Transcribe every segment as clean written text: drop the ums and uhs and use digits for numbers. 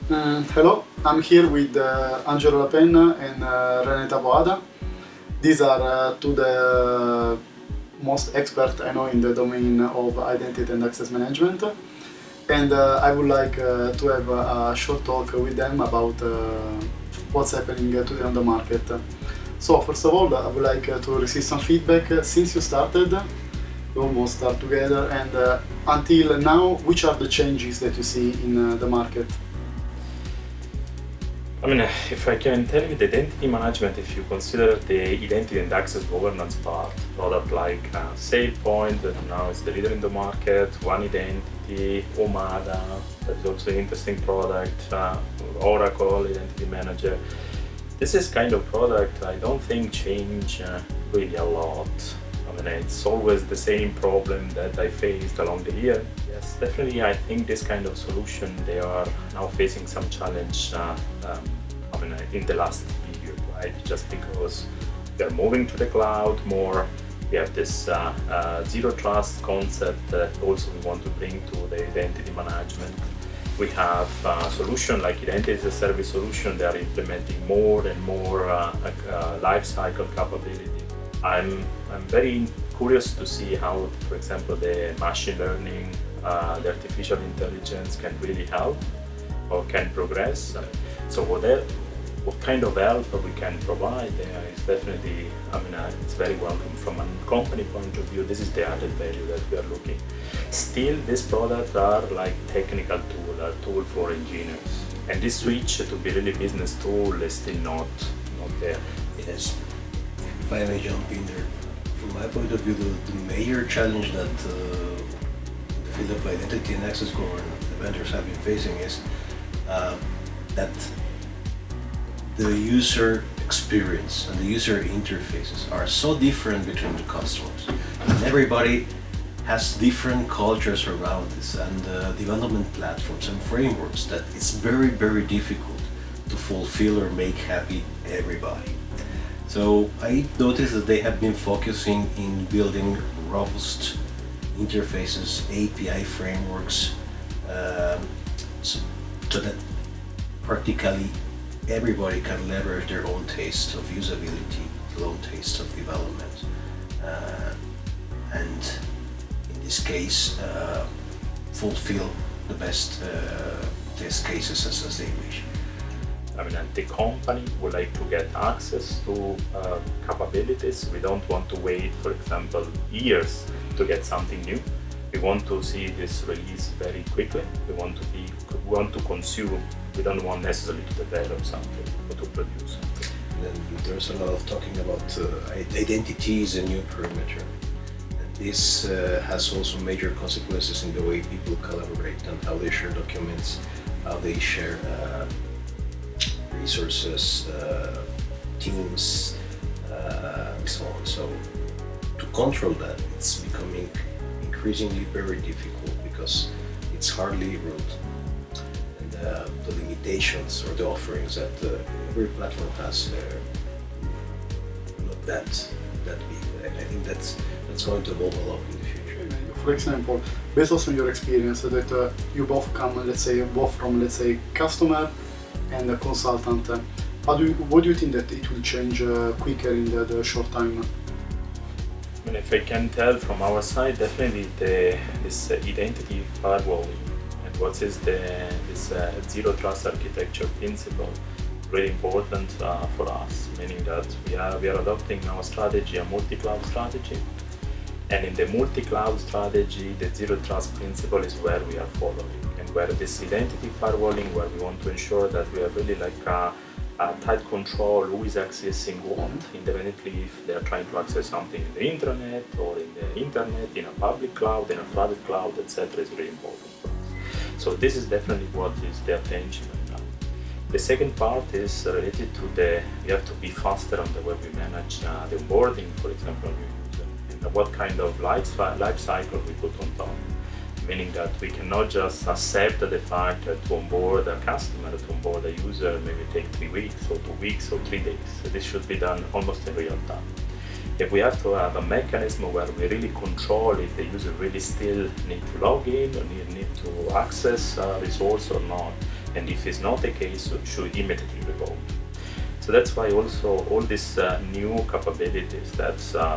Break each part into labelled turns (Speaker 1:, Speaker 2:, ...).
Speaker 1: Hello, I'm here with Angelo Penna and René Taboada. These are two the most expert I know in the domain of identity and access management, and I would like to have a short talk with them about what's happening today on the market. So first of all, I would like to receive some feedback since you started. We almost start together, and until now, which are the changes that you see in the market?
Speaker 2: I mean, if I can tell you the identity management, if you consider the identity and access governance part, product like SailPoint, that now is the leader in the market, One Identity, Omada, that is also an interesting product, Oracle Identity Manager. This is kind of product I don't think change really a lot. I mean, it's always the same problem that I faced along the year. Yes, definitely I think this kind of solution, they are now facing some challenge in the last period, right? Just because they're moving to the cloud more. We have this zero trust concept that also we want to bring to the identity management. We have a solution like Identity as a Service solution. They are implementing more and more lifecycle capability. I'm very curious to see how, for example, the machine learning, the artificial intelligence can really help or can progress. So what kind of help we can provide there is definitely, it's very welcome from a company point of view. This is the added value that we are looking. Still, these products are like technical tool, a tool for engineers. And this switch to be really business tool is still not there.
Speaker 3: Yes. If I may jump in there, from my point of view, the major challenge that the field of identity and access governance the vendors have been facing is that the user experience and the user interfaces are so different between the customers, and everybody has different cultures around this and development platforms and frameworks that it's very, very difficult to fulfill or make happy everybody. So I noticed that they have been focusing in building robust interfaces, API frameworks, so that practically everybody can leverage their own taste of usability, their own taste of development, and in this case fulfill the best test cases as they wish.
Speaker 2: And the company would like to get access to capabilities. We don't want to wait, for example, years to get something new. We want to see this release very quickly. We want to consume. We don't want necessarily to develop something or to produce something.
Speaker 3: And there's a lot of talking about identity is a new perimeter. And this has also major consequences in the way people collaborate and how they share documents, how they share resources, teams, and so on. So to control that, it's becoming increasingly very difficult because it's hardly ruled. And the limitations or the offerings that every platform has not that big. I think that's going to evolve a lot in the future.
Speaker 1: For example, based also on your experience that you both come, from customer and a consultant, what do you think that it will change quicker in the short time?
Speaker 2: If I can tell from our side, definitely this identity firewalling and what is this zero trust architecture principle really important for us, meaning that we are adopting our strategy, a multi-cloud strategy. And in the multi-cloud strategy, the zero trust principle is where we are following. And where this identity firewalling, where we want to ensure that we have really like a tight control who is accessing what, independently if they are trying to access something in the intranet or in the internet, in a public cloud, in a private cloud, etc. is really important for us. So this is definitely what is the attention right now. The second part is related to we have to be faster on the way we manage the onboarding, for example, and what kind of life cycle we put on top. Meaning that we cannot just accept the fact that to onboard a customer, to onboard a user, maybe take 3 weeks or 2 weeks or 3 days. So this should be done almost in real time. If we have to have a mechanism where we really control if the user really still need to log in or need to access a resource or not, and if it's not the case, you should immediately revoke. So that's why also all these new capabilities that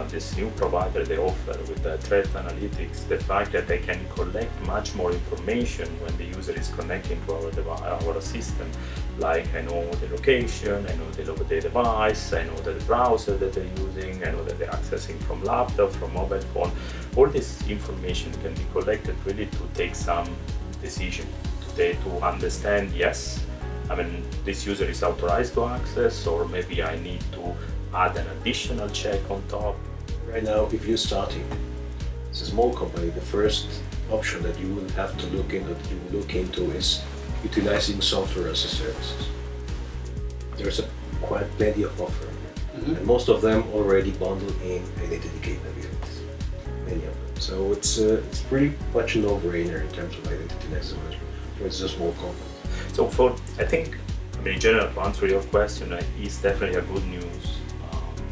Speaker 2: this new provider they offer with the threat analytics, the fact that they can collect much more information when the user is connecting to our system, like I know the location, I know the device, I know the browser that they're using, I know that they're accessing from laptop, from mobile phone. All this information can be collected really to take some decision, to understand, yes, I mean, this user is authorized to access, or maybe I need to add an additional check on top.
Speaker 3: Right now, if you're starting as a small company, the first option that you will have to look into is utilizing software as a service. There's quite plenty of offering, and most of them already bundle in identity capabilities, many of them. So it's pretty much a no-brainer in terms of identity and access management for a small company.
Speaker 2: So in general, to answer your question, is definitely a good news,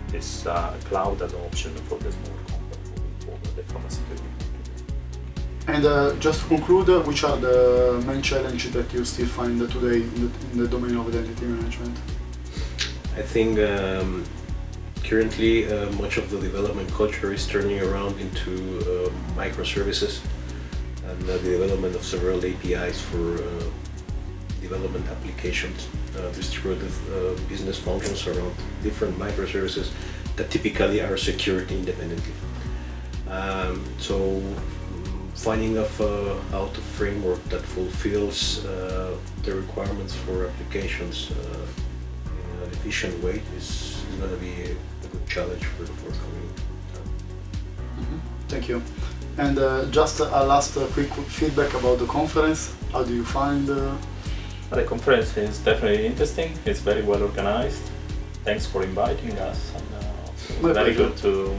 Speaker 2: this cloud adoption for the small company moving forward from a security point of view.
Speaker 1: And just to conclude, which are the main challenges that you still find today in the domain of identity management?
Speaker 3: I think currently much of the development culture is turning around into microservices and the development of several APIs for development applications, distributed business functions around different microservices that typically are secured independently. So finding of how to framework that fulfills the requirements for applications in an efficient way is going to be a good challenge for the forthcoming time.
Speaker 1: Thank you. And just a last quick feedback about the conference. How do you find?
Speaker 2: The conference is definitely interesting. It's very well organized. Thanks for inviting us. And, it's very good to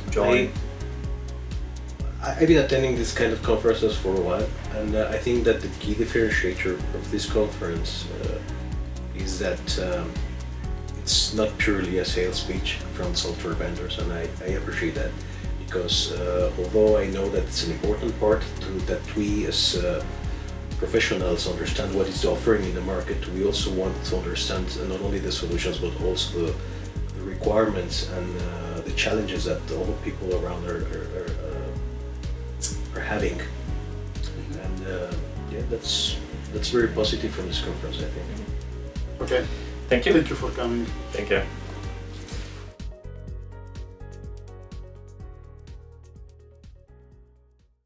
Speaker 2: join.
Speaker 3: I've been attending this kind of conferences for a while, and I think that the key differentiator of this conference is that it's not purely a sales pitch from software vendors, and I appreciate that, because although I know that it's an important part that we as professionals understand what is offering in the market, we also want to understand not only the solutions but also the requirements and the challenges that all the people around are having. And yeah, that's very positive from this conference, I think.
Speaker 1: Okay.
Speaker 2: Thank you.
Speaker 1: Thank you for coming.
Speaker 2: Thank you.